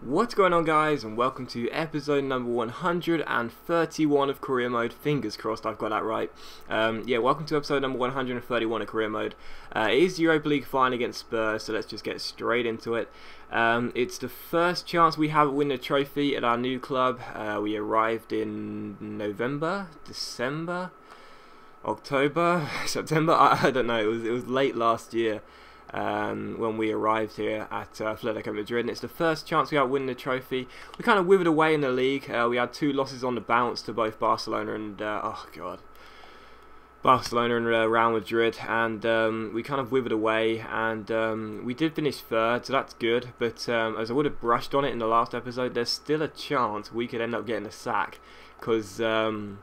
What's going on, guys, and welcome to episode number 131 of Career Mode. Fingers crossed I've got that right. Welcome to episode number 131 of Career Mode. It is the Europa League final against Spurs, so let's just get straight into it. It's the first chance we have at winning a trophy at our new club. We arrived in November, December, October, September, I don't know, it was late last year. When we arrived here at Atletico Madrid, and it's the first chance we had winning the trophy. We kind of withered away in the league. We had 2 losses on the bounce to both Barcelona and Real Madrid, and we kind of withered away, and we did finish 3rd, so that's good. But as I would have brushed on it in the last episode, there's still a chance we could end up getting a sack because the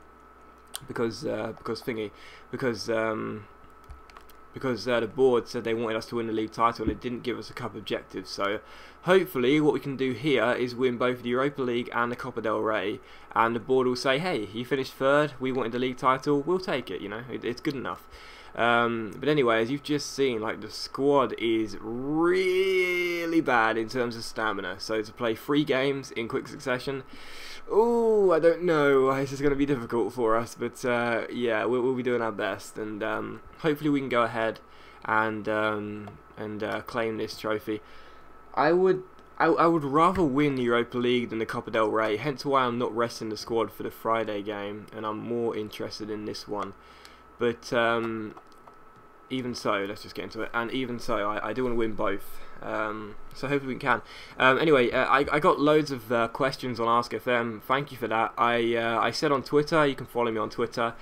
board said they wanted us to win the league title and it didn't give us a cup objective. So hopefully what we can do here is win both the Europa League and the Copa del Rey, and the board will say, hey, you finished 3rd, we wanted the league title, we'll take it, you know, it's good enough. But anyway, as you've just seen, like, the squad is really bad in terms of stamina. So to play 3 games in quick succession, oh, I don't know, this is going to be difficult for us, but yeah, we'll be doing our best, and hopefully we can go ahead and claim this trophy. I would rather win the Europa League than the Copa del Rey, hence why I'm not resting the squad for the Friday game, and I'm more interested in this one. But even so, let's just get into it, and even so, I do want to win both. So hopefully we can. Anyway, I got loads of questions on Ask FM. Thank you for that. I said on Twitter, you can follow me on Twitter,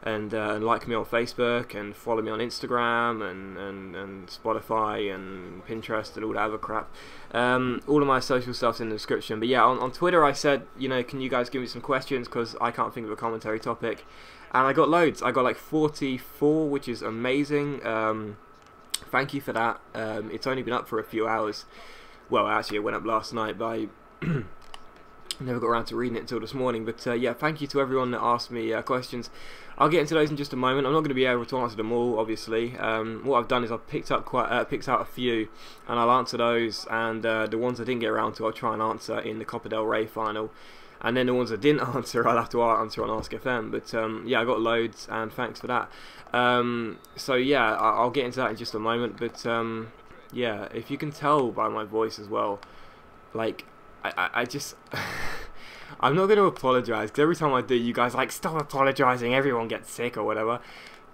and like me on Facebook, and follow me on Instagram, and Spotify, and Pinterest, and all that other crap. All of my social stuff's in the description. But yeah, on Twitter I said, you know, can you guys give me some questions, because I can't think of a commentary topic. And I got loads. I got like 44, which is amazing. Thank you for that. It's only been up for a few hours. Well, actually, it went up last night, but I never got around to reading it until this morning. But yeah, thank you to everyone that asked me questions. I'll get into those in just a moment. I'm not going to be able to answer them all, obviously. What I've done is I've picked out a few, and I'll answer those. And the ones I didn't get around to, I'll try and answer in the Copa del Rey final. And then the ones I didn't answer, I'll have to answer on Ask FM. But yeah, I got loads, and thanks for that. So yeah, I'll get into that in just a moment. But yeah, if you can tell by my voice as well, like, I just I'm not going to apologise, because every time I do, you guys are like, stop apologising, everyone gets sick or whatever.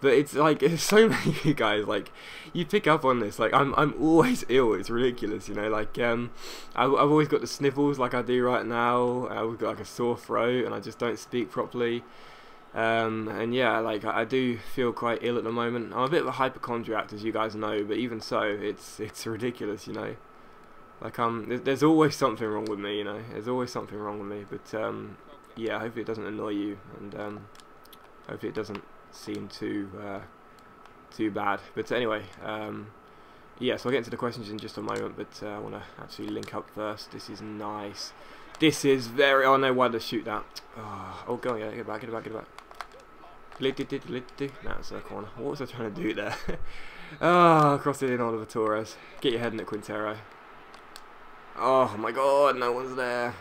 But it's like, so many of you guys, like, you pick up on this. Like, I'm always ill. It's ridiculous, you know. Like, I've always got the sniffles, like I do right now. I've got like a sore throat, and I just don't speak properly. And yeah, like, I do feel quite ill at the moment. I'm a bit of a hypochondriac, as you guys know, but even so, it's ridiculous, you know. Like, there's always something wrong with me, you know. There's always something wrong with me. But yeah, hopefully it doesn't annoy you, and hopefully it doesn't seem too bad. But anyway, yeah, so I'll get into the questions in just a moment, but I want to actually link up first. This is nice. This is very... oh no, why did I shoot that? Oh, go on, yeah, get back. That's a corner. What was I trying to do there? Cross it in, Oliver Torres. Get your head in at Quintero. Oh my god, no one's there.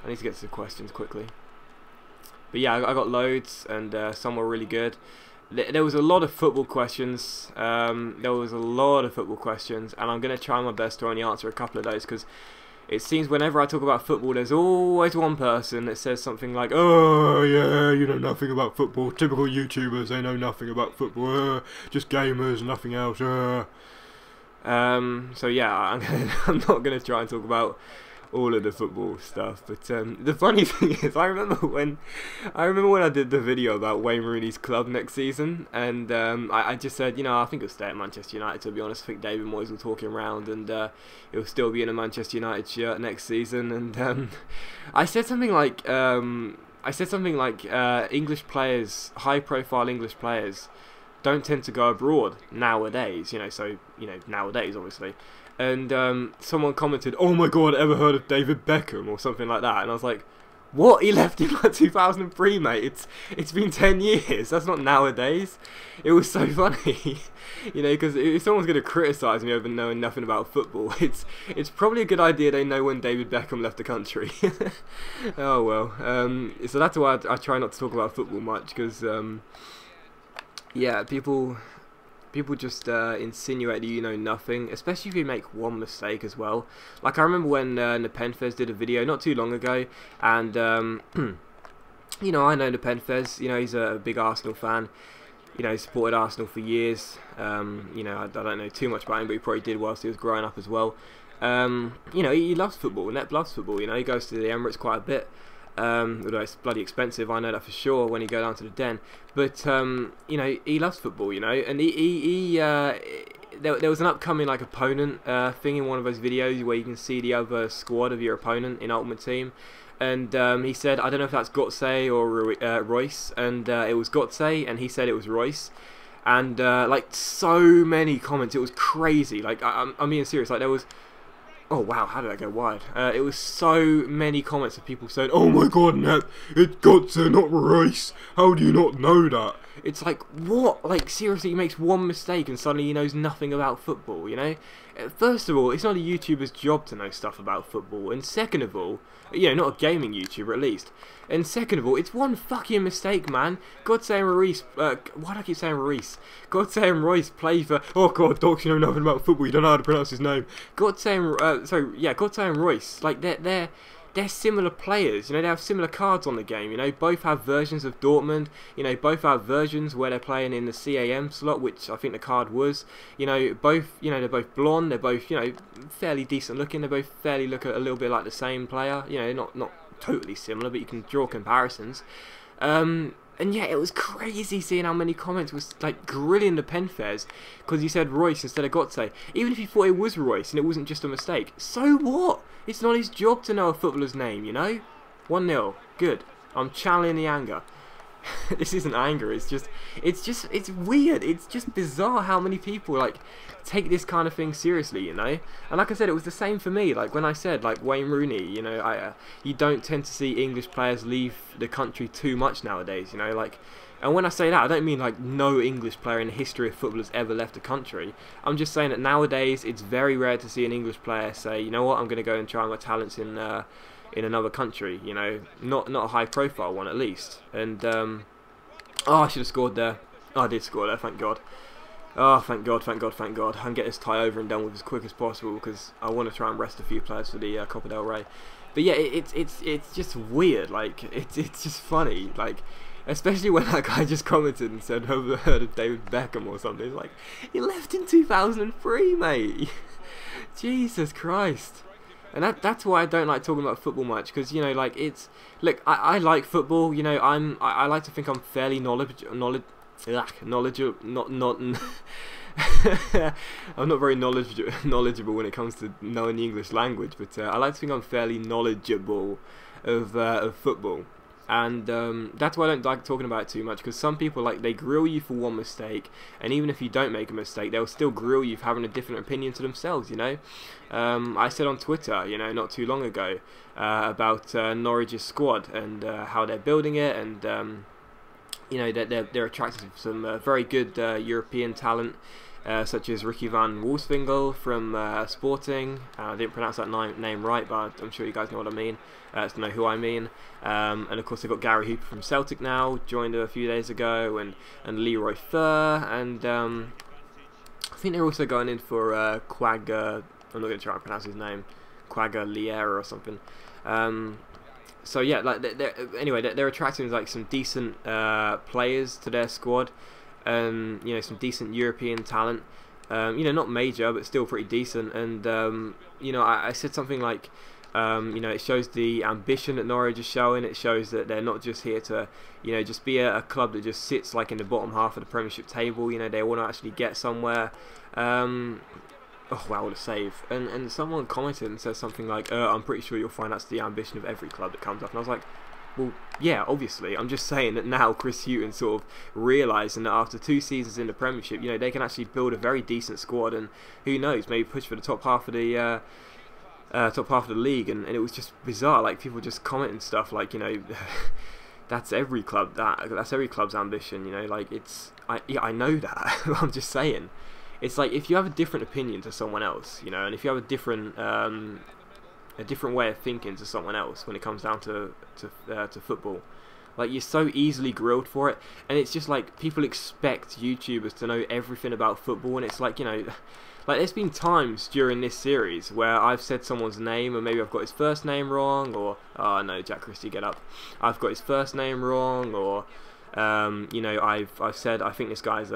I need to get to the questions quickly. But yeah, I got loads, and some were really good. There was a lot of football questions. And I'm going to try my best to only answer a couple of those, because it seems whenever I talk about football, there's always one person that says something like, oh yeah, you know nothing about football. Typical YouTubers, they know nothing about football. Just gamers, nothing else. So yeah, I'm not going to try and talk about all of the football stuff, but the funny thing is, I remember when I did the video about Wayne Rooney's club next season, and I just said, you know, I think he'll stay at Manchester United, to be honest. I think David Moyes will talk him round, and he'll still be in a Manchester United shirt next season. And I said something like English players, high-profile English players, don't tend to go abroad nowadays, you know, so, you know, nowadays, obviously. And someone commented, oh my god, ever heard of David Beckham, or something like that, and I was like, What? He left in like 2003, mate. It's been 10 years. That's not nowadays. It was so funny, you know, because if someone's going to criticise me over knowing nothing about football, it's probably a good idea they know when David Beckham left the country. Oh well. So that's why I try not to talk about football much, because yeah, people just insinuate that you know nothing, especially if you make one mistake as well. Like, I remember when Nepenthez did a video not too long ago, and you know, I know Nepenthez, you know, he's a big Arsenal fan, you know, he supported Arsenal for years. You know, I don't know too much about him, but he probably did whilst he was growing up as well. You know, he loves football, Nep loves football, you know, he goes to the Emirates quite a bit. Although it's bloody expensive, I know that for sure when you go down to the Den. But you know, he loves football, you know, and there was an upcoming like opponent thing in one of those videos where you can see the other squad of your opponent in Ultimate Team, and he said, I don't know if that's Gotze or Royce, and it was Gotze, and he said it was Royce. And like, so many comments, it was crazy. Like, I'm being serious. Like, there was, oh wow, how did that go wide? It was so many comments of people saying, oh my god, Nep, it's Gotze, not Royce. How do you not know that? It's like, what? Like, seriously, he makes one mistake and suddenly he knows nothing about football, you know? First of all, it's not a YouTuber's job to know stuff about football. And second of all, you know, not a gaming YouTuber at least. And second of all, it's one fucking mistake, man. Gotze and Royce, why do I keep saying Royce? Gotze and Royce play for, oh god, Docs, you know nothing about football, you don't know how to pronounce his name. Gotze and Royce, like, they're similar players, you know, they have similar cards on the game, you know, both have versions of Dortmund, you know, both have versions where they're playing in the CAM slot, which I think the card was, you know, both, you know, they're both blonde, they're both, you know, fairly decent looking, they both fairly look a little bit like the same player, you know, not totally similar, but you can draw comparisons. And yeah, it was crazy seeing how many comments was like grilling the Nepenthez because he said Royce instead of Gotze. Even if you thought it was Royce and it wasn't just a mistake, so what? It's not his job to know a footballer's name, you know? 1-0, good. I'm channeling the anger. This isn't anger. It's weird. It's just bizarre how many people like take this kind of thing seriously, you know. And like I said, it was the same for me. Like when I said like Wayne Rooney, you know, you don't tend to see English players leave the country too much nowadays, you know. Like, and when I say that, I don't mean like no English player in the history of football has ever left the country. I'm just saying that nowadays it's very rare to see an English player say, you know what, I'm going to go and try my talents in another country, you know, not a high profile one at least. And oh, I should have scored there. Oh, I did score there, thank God. Oh, thank God, thank God, thank God. I can get this tie over and done with as quick as possible because I want to try and rest a few players for the Copa del Rey. But yeah, it's just weird. Like it's just funny. Like, especially when that guy just commented and said, "Have you heard of David Beckham or something?" It's like, he left in 2003, mate. Jesus Christ. And that's why I don't like talking about football much, because, you know, like, it's, look, I like football, you know, I like to think I'm fairly knowledgeable, I'm not very knowledgeable when it comes to knowing the English language, but I like to think I'm fairly knowledgeable of football. And that's why I don't like talking about it too much, because some people, like, they grill you for one mistake, and even if you don't make a mistake, they'll still grill you for having a different opinion to themselves, you know. I said on Twitter, you know, not too long ago, about Norwich's squad and how they're building it, and you know, they're attracting some very good European talent, such as Ricky van Wolfswinkel from Sporting. I didn't pronounce that name right, but I'm sure you guys know what I mean. To know who I mean. And of course they've got Gary Hooper from Celtic now, joined a few days ago, and Leroy Fer, and I think they're also going in for Quagga. I'm not going to try and pronounce his name, Quagga Liera or something. So yeah, like they're attracting like some decent players to their squad. You know, some decent European talent. You know, not major, but still pretty decent. And you know, I said something like, you know, it shows the ambition that Norwich is showing. It shows that they're not just here to, you know, just be a club that just sits like in the bottom half of the Premiership table. You know, they want to actually get somewhere. Oh wow, what a save. And someone commented and said something like, I'm pretty sure you'll find that's the ambition of every club that comes up. And I was like, well, yeah, obviously. I'm just saying that now Chris Hughton sort of realising that after 2 seasons in the Premiership, you know, they can actually build a very decent squad, and who knows, maybe push for the top half of the top half of the league, and it was just bizarre. Like people just commenting stuff like, you know, that's every club, that's every club's ambition. You know, like I know that. I'm just saying, it's like if you have a different opinion to someone else, you know, and if you have a different way of thinking to someone else when it comes down to football. Like, you're so easily grilled for it, and it's just like people expect YouTubers to know everything about football, and it's like, you know, like there's been times during this series where I've said someone's name and maybe I've got his first name wrong, or, oh no, Jack Christie, get up, I've got his first name wrong, or you know, I've said I think this guy's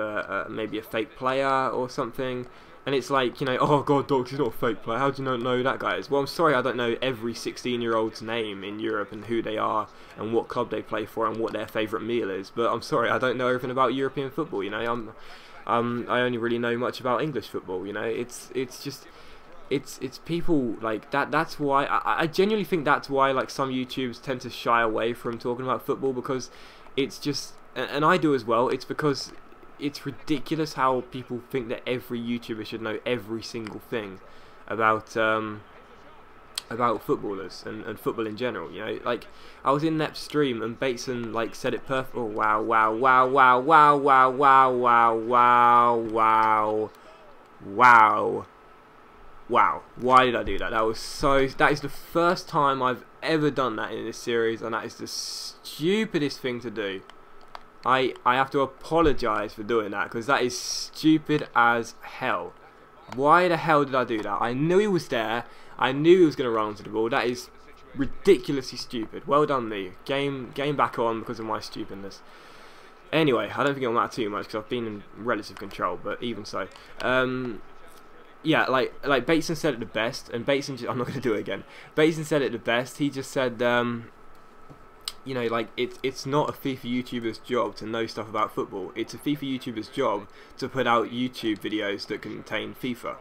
maybe a fake player or something. And it's like, you know, oh god, Dogs, he's not a fake player. How do you not know that guy is? Well, I'm sorry, I don't know every 16-year-old's name in Europe and who they are and what club they play for and what their favourite meal is. But I'm sorry, I don't know everything about European football. You know, I only really know much about English football. You know, it's people like that. That's why I genuinely think that's why like some YouTubers tend to shy away from talking about football, because it's just, and I do as well. It's because it's ridiculous how people think that every YouTuber should know every single thing about footballers and football in general. You know, like I was in Nep's stream and Bateson like said it perfect. Oh wow, wow, wow, wow, wow, wow, wow, wow, wow, wow, wow, wow. Why did I do that? That is the first time I've ever done that in this series, and that is the stupidest thing to do. I have to apologise for doing that, because that is stupid as hell. Why the hell did I do that? I knew he was there. I knew he was going to run onto the ball. That is ridiculously stupid. Well done, me. Game back on because of my stupidness. Anyway, I don't think it'll matter too much because I've been in relative control, but even so. Yeah, like Bateson said it the best, and Bateson I'm not going to do it again. Bateson said it the best. He just said, you know, like it's not a FIFA YouTuber's job to know stuff about football. It's a FIFA YouTuber's job to put out YouTube videos that contain FIFA.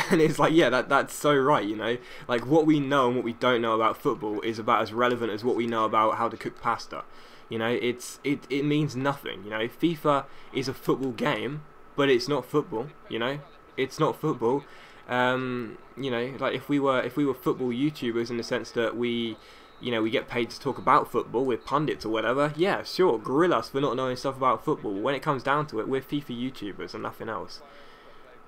And it's like, yeah, that's so right, you know. Like what we know and what we don't know about football is about as relevant as what we know about how to cook pasta. You know, it means nothing. You know, FIFA is a football game, but it's not football. You know, it's not football. You know, like if we were football YouTubers in the sense that we get paid to talk about football, we're pundits or whatever, yeah, sure, grill us for not knowing stuff about football. When it comes down to it, we're FIFA YouTubers and nothing else.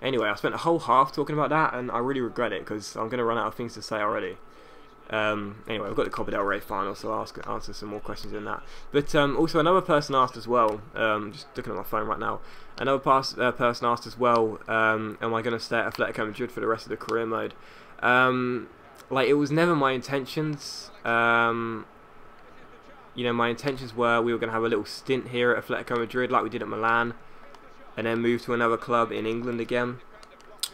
Anyway, I spent a whole half talking about that, and I really regret it, because I'm going to run out of things to say already. Anyway, we've got the Copa del Rey final, so I'll answer some more questions in that. But also, another person asked as well, just looking at my phone right now, another person asked as well, am I going to stay at Atletico Madrid for the rest of the career mode? Like, it was never my intentions. You know, my intentions were we were going to have a little stint here at Atletico Madrid like we did at Milan, and then move to another club in England again.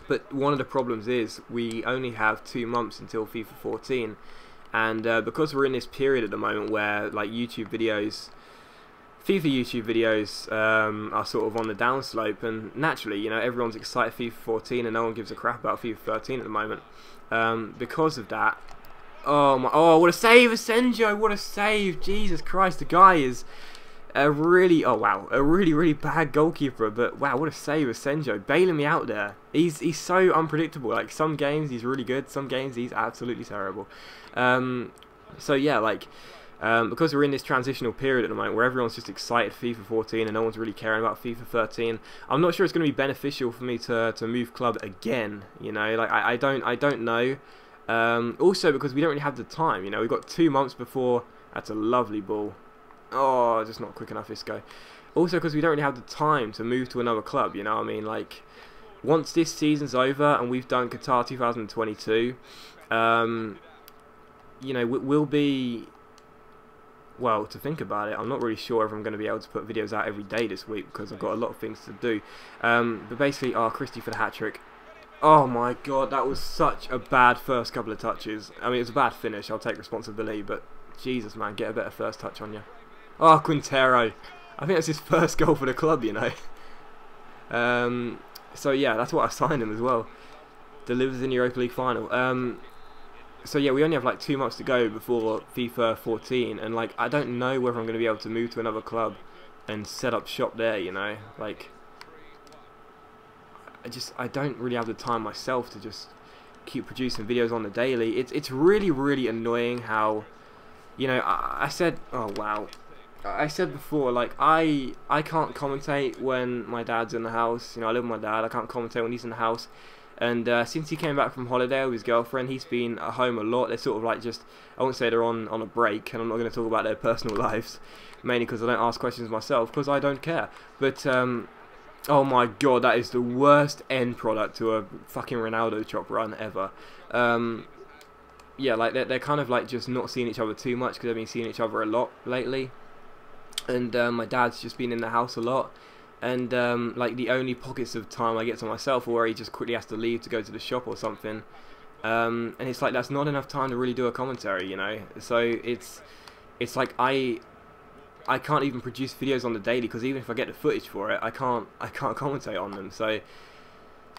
But one of the problems is we only have 2 months until FIFA 14, and because we're in this period at the moment where like FIFA YouTube videos are sort of on the downslope, and naturally, you know, everyone's excited for FIFA 14 and no one gives a crap about FIFA 13 at the moment. Because of that, oh, what a save, Asenjo, what a save, Jesus Christ, the guy is a really bad goalkeeper, but wow, what a save, Asenjo, bailing me out there. He's so unpredictable. Like, some games he's really good, some games he's absolutely terrible. So yeah, like, because we're in this transitional period at the moment where everyone's just excited for FIFA 14 and no one's really caring about FIFA 13, I'm not sure it's going to be beneficial for me to move club again. You know, like I don't know. Also because we don't really have the time. You know, we've got 2 months before. That's a lovely ball. Oh, just not quick enough, Isco. Also because we don't really have the time to move to another club. You know what I mean? Like, once this season's over and we've done Qatar 2022, you know, we'll be... Well, to think about it, I'm not really sure if I'm going to be able to put videos out every day this week because I've got a lot of things to do. But basically, Christie for the hat-trick. Oh my god, that was such a bad first couple of touches. I mean, it was a bad finish, I'll take responsibility, but Jesus, man, get a better first touch on you. Oh, Quintero. I think that's his first goal for the club, you know. So yeah, that's what I signed him as well. Delivers in the Europa League final. So yeah, we only have like 2 months to go before FIFA 14, and like I don't know whether I'm going to be able to move to another club and set up shop there, you know. Like, I don't really have the time myself to just keep producing videos on the daily. It's really annoying how, you know, I said, oh wow, I said before, like I can't commentate when my dad's in the house. You know, I live with my dad. I can't commentate when he's in the house. And since he came back from holiday with his girlfriend, he's been at home a lot. They're sort of like just, I won't say they're on a break, and I'm not going to talk about their personal lives, mainly because I don't ask questions myself, because I don't care. But, oh my god, that is the worst end product to a fucking Ronaldo chop run ever. Yeah, like they're kind of like just not seeing each other too much, because they've been seeing each other a lot lately. And my dad's just been in the house a lot. And like the only pockets of time I get to myself are where he just quickly has to leave to go to the shop or something, and it's like that's not enough time to really do a commentary, you know. So it's like I can't even produce videos on the daily, because even if I get the footage for it, I can't commentate on them. So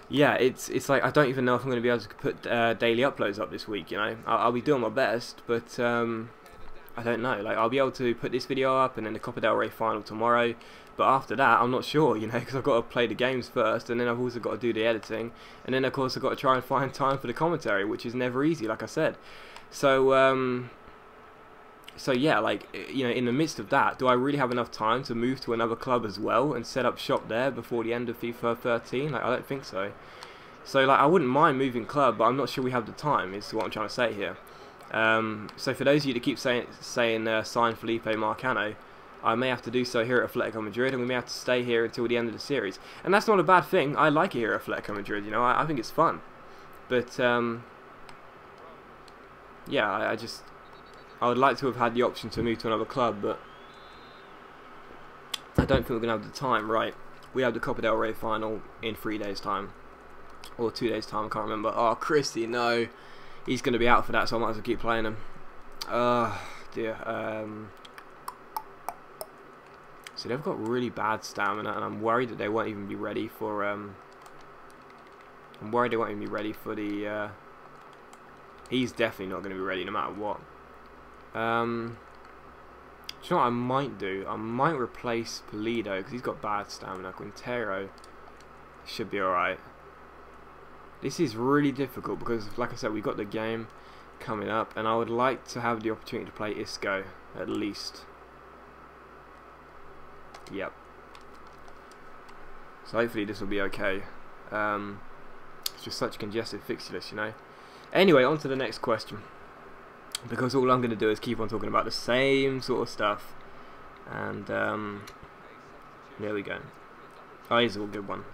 yeah, it's like I don't even know if I'm going to be able to put daily uploads up this week, you know. I'll be doing my best, but I don't know. Like, I'll be able to put this video up and then the Copa del Rey final tomorrow, but after that I'm not sure, you know, because I've got to play the games first, and then I've also got to do the editing, and then of course I've got to try and find time for the commentary, which is never easy, like I said. So so yeah, like, you know, in the midst of that, do I really have enough time to move to another club as well and set up shop there before the end of FIFA 13? Like, I don't think so. So like, I wouldn't mind moving club, but I'm not sure we have the time, is what I'm trying to say here. So for those of you that keep saying sign Felipe Marcano, I may have to do so here at Atletico Madrid, and we may have to stay here until the end of the series. And that's not a bad thing. I like it here at Atletico Madrid, you know, I think it's fun. But yeah, I would like to have had the option to move to another club, but I don't think we're going to have the time. Right, we have the Copa del Rey final in 3 days time, or 2 days time, I can't remember. Oh, Christy, no. He's going to be out for that, so I might as well keep playing him. Dear. So they've got really bad stamina, and I'm worried that they won't even be ready for. I'm worried they won't even be ready for the. He's definitely not going to be ready no matter what. Do you know what I might do? I might replace Pulido, because he's got bad stamina. Quintero should be alright. This is really difficult because, like I said, we've got the game coming up, and I would like to have the opportunity to play Isco, at least. Yep. So hopefully this will be okay. It's just such a congested fixture list, you know. Anyway, on to the next question. Because all I'm going to do is keep on talking about the same sort of stuff. And, there we go. Oh, here's a good one.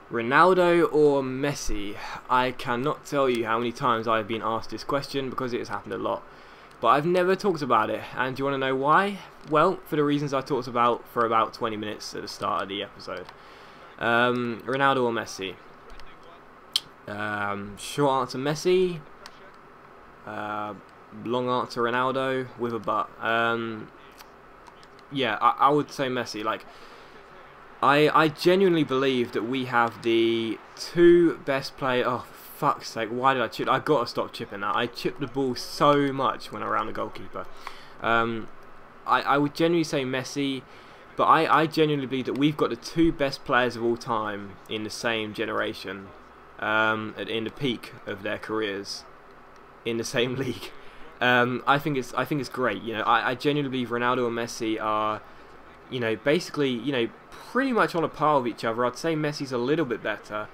Ronaldo or Messi? I cannot tell you how many times I've been asked this question, because it has happened a lot. But I've never talked about it, and do you want to know why? Well, for the reasons I talked about for about 20 minutes at the start of the episode. Ronaldo or Messi? Short answer Messi. Long answer Ronaldo with a but. Yeah, I would say Messi. Like, I genuinely believe that we have the two best players. Oh, fuck's sake, why did I chip? I gotta stop chipping that. I chipped the ball so much when I ran the goalkeeper. I would genuinely say Messi, but I genuinely believe that we've got the two best players of all time in the same generation, in the peak of their careers, in the same league. I think it's great. You know, I genuinely believe Ronaldo and Messi are, you know, basically, you know, pretty much on a par with each other. I'd say Messi's a little bit better,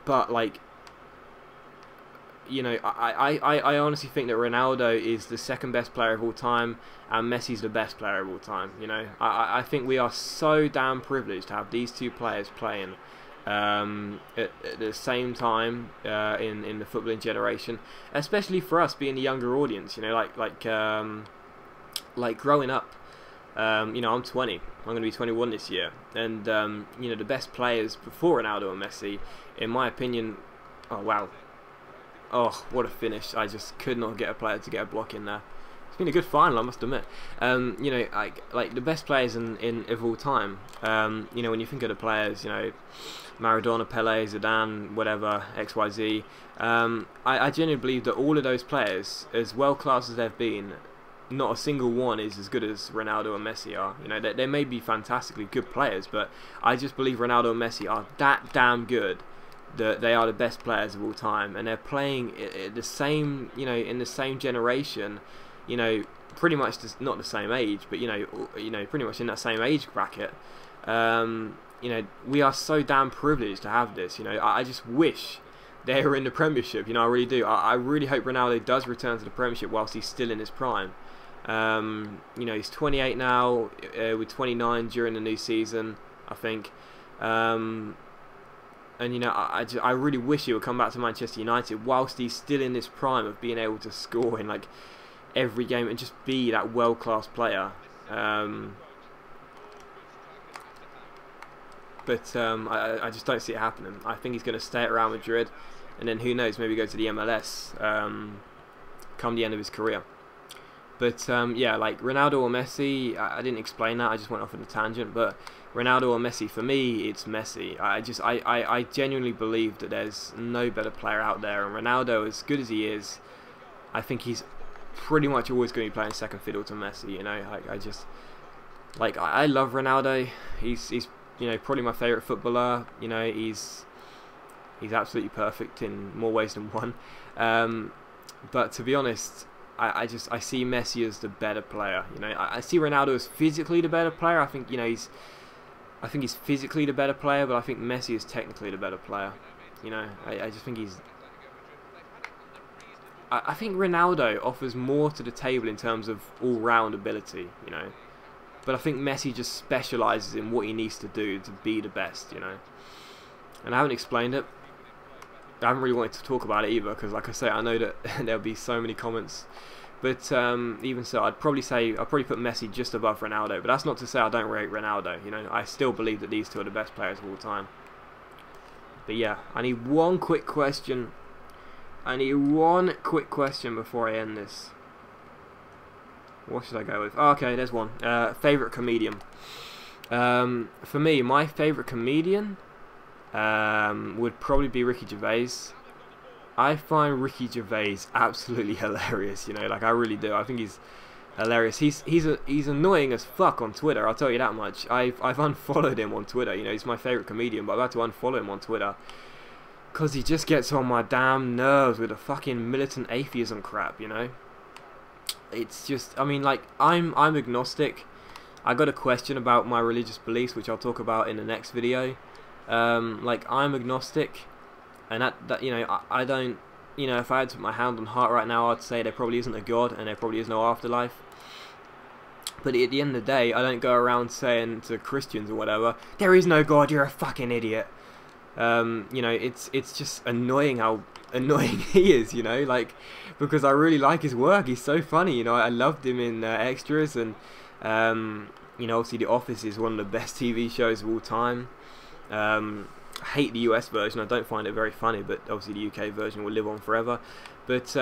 but like, you know, I honestly think that Ronaldo is the second best player of all time, and Messi's the best player of all time. You know, I think we are so damn privileged to have these two players playing at the same time in the footballing generation, especially for us being the younger audience. You know, like growing up. You know, I'm 20. I'm going to be 21 this year, and you know, the best players before Ronaldo and Messi, in my opinion. Oh wow. Oh, what a finish. I just could not get a player to get a block in there. It's been a good final, I must admit. You know, like the best players of all time. You know, when you think of the players, you know, Maradona, Pele, Zidane, whatever, XYZ. I genuinely believe that all of those players, as well class as they've been, not a single one is as good as Ronaldo and Messi are. You know, they may be fantastically good players, but I just believe Ronaldo and Messi are that damn good that they are the best players of all time, and they're playing the same, in the same generation, pretty much not the same age, but pretty much in that same age bracket. We are so damn privileged to have this. I just wish they were in the Premiership. I really do. I really hope Ronaldo does return to the Premiership whilst he's still in his prime. He's 28 now, with 29 during the new season, I think. And I really wish he would come back to Manchester United whilst he's still in this prime of being able to score in like every game and just be that world-class player. But I just don't see it happening. I think he's going to stay at Real Madrid, and then who knows, maybe go to the MLS come the end of his career. But yeah, like Ronaldo or Messi, I didn't explain that, I just went off on a tangent, but Ronaldo or Messi, for me, it's Messi. I genuinely believe that there's no better player out there, and Ronaldo, as good as he is, I think he's pretty much always going to be playing second fiddle to Messi. I love Ronaldo. He's probably my favourite footballer. He's absolutely perfect in more ways than one. But to be honest, I see Messi as the better player. I see Ronaldo as physically the better player. I think he's physically the better player, but I think Messi is technically the better player. I just think he's. I think Ronaldo offers more to the table in terms of all-round ability. But I think Messi just specialises in what he needs to do to be the best. And I haven't explained it. I haven't really wanted to talk about it either, because like I say, I know that there'll be so many comments. But even so, I'd probably put Messi just above Ronaldo. But that's not to say I don't rate Ronaldo. I still believe that these two are the best players of all time. But yeah, I need one quick question. Before I end this. What should I go with? Oh, okay, there's one. Favourite comedian. For me, my favourite comedian would probably be Ricky Gervais. I find Ricky Gervais absolutely hilarious. I really do. I think he's hilarious. He's annoying as fuck on Twitter. I'll tell you that much. I've unfollowed him on Twitter. He's my favourite comedian, but I've had to unfollow him on Twitter because he just gets on my damn nerves with the fucking militant atheism crap. It's just, I'm agnostic. I got a question about my religious beliefs, which I'll talk about in the next video. I'm agnostic, and that I don't, if I had to put my hand on heart right now, I'd say there probably isn't a God and there probably is no afterlife. But at the end of the day, I don't go around saying to Christians or whatever, there is no God, you're a fucking idiot. It's just annoying how annoying he is, because I really like his work. He's so funny, I loved him in Extras, and obviously The Office is one of the best TV shows of all time. I hate the US version. I don't find it very funny, but obviously the UK version will live on forever. But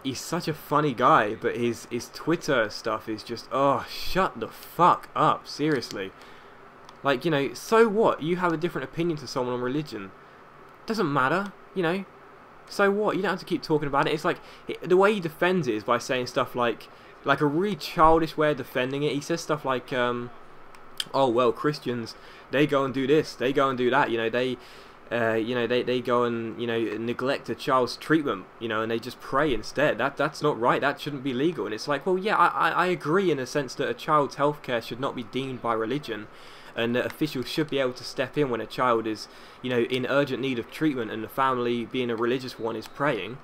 he's such a funny guy, but his Twitter stuff is just, oh, shut the fuck up, seriously. So what? You have a different opinion to someone on religion. Doesn't matter, So what? You don't have to keep talking about it. It's like, the way he defends it is by saying stuff like a really childish way of defending it. He says stuff like, oh, well, Christians, they go and do this, they go and do that, they go and, neglect a child's treatment, and they just pray instead. That's not right, that shouldn't be legal. And it's like, well, yeah, I agree in a sense that a child's healthcare should not be deemed by religion, and that officials should be able to step in when a child is, in urgent need of treatment, and the family, being a religious one, is praying,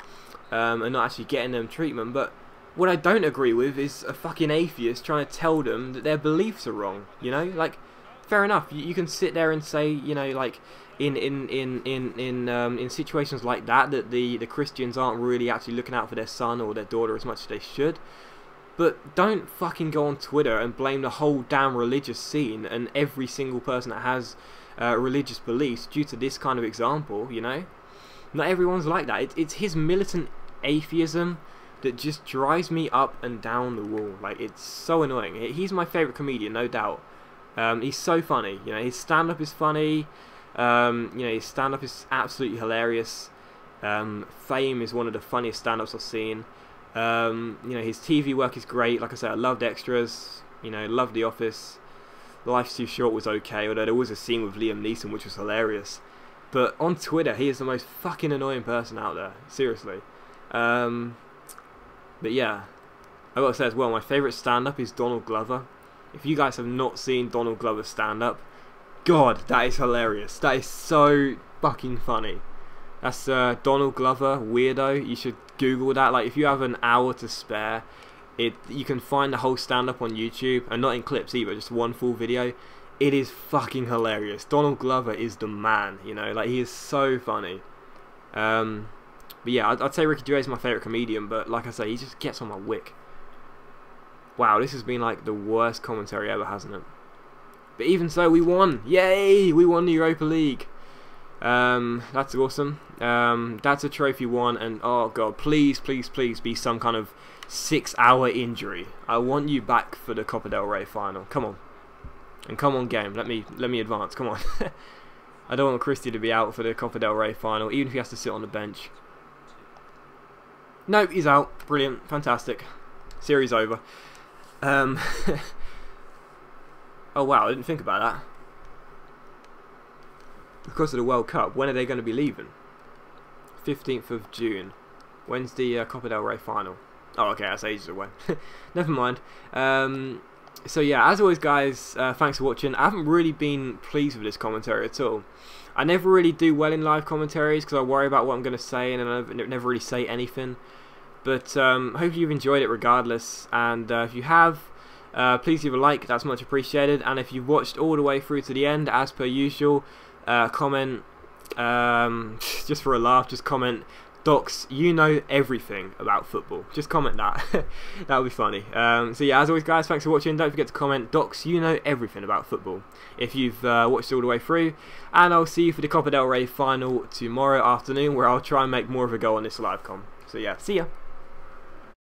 and not actually getting them treatment. But what I don't agree with is a fucking atheist trying to tell them that their beliefs are wrong. Fair enough. You can sit there and say, in situations like that the Christians aren't really actually looking out for their son or their daughter as much as they should. But don't fucking go on Twitter and blame the whole damn religious scene and every single person that has religious beliefs due to this kind of example. Not everyone's like that. It's his militant atheism that just drives me up and down the wall. It's so annoying. He's my favourite comedian, no doubt. He's so funny. His stand-up is funny. His stand-up is absolutely hilarious. Fame is one of the funniest stand-ups I've seen. His TV work is great. Like I said, I loved Extras. Loved The Office. Life's Too Short was okay, although there was a scene with Liam Neeson which was hilarious. But on Twitter, he is the most fucking annoying person out there. Seriously. But yeah, I gotta say as well, my favourite stand-up is Donald Glover. If you guys have not seen Donald Glover's stand-up, God, that is hilarious. That is so fucking funny. That's Donald Glover, weirdo. You should Google that. Like, if you have an hour to spare, you can find the whole stand-up on YouTube, and not in clips either, just one full video. It is fucking hilarious. Donald Glover is the man, you know, like, he is so funny. But yeah, I'd say Ricky Gervais is my favourite comedian, but like I say, he just gets on my wick. Wow, this has been like the worst commentary ever, hasn't it? But even so, we won! Yay! We won the Europa League. That's awesome. That's a trophy won, and oh god, please, please, please be some kind of 6-hour injury. I want you back for the Copa del Rey final. Come on. And come on, game. Let me advance. Come on. I don't want Christie to be out for the Copa del Rey final, even if he has to sit on the bench. No, he's out. Brilliant. Fantastic. Series over. Oh wow, I didn't think about that. Because of the World Cup, when are they going to be leaving? 15th of June. When's the Copa del Rey final? Oh, okay, that's ages away. Never mind. So yeah, as always guys, thanks for watching. I haven't really been pleased with this commentary at all. I never really do well in live commentaries because I worry about what I'm going to say and I never really say anything. But hopefully you've enjoyed it regardless, and if you have, please leave a like, that's much appreciated. And if you've watched all the way through to the end, as per usual, comment, just for a laugh, just comment, Docs, you know everything about football. Just comment that. That would be funny. So yeah, as always guys, thanks for watching. Don't forget to comment, Docs, you know everything about football, if you've watched all the way through. And I'll see you for the Copa del Rey final tomorrow afternoon, where I'll try and make more of a go on this live com. So yeah, see ya.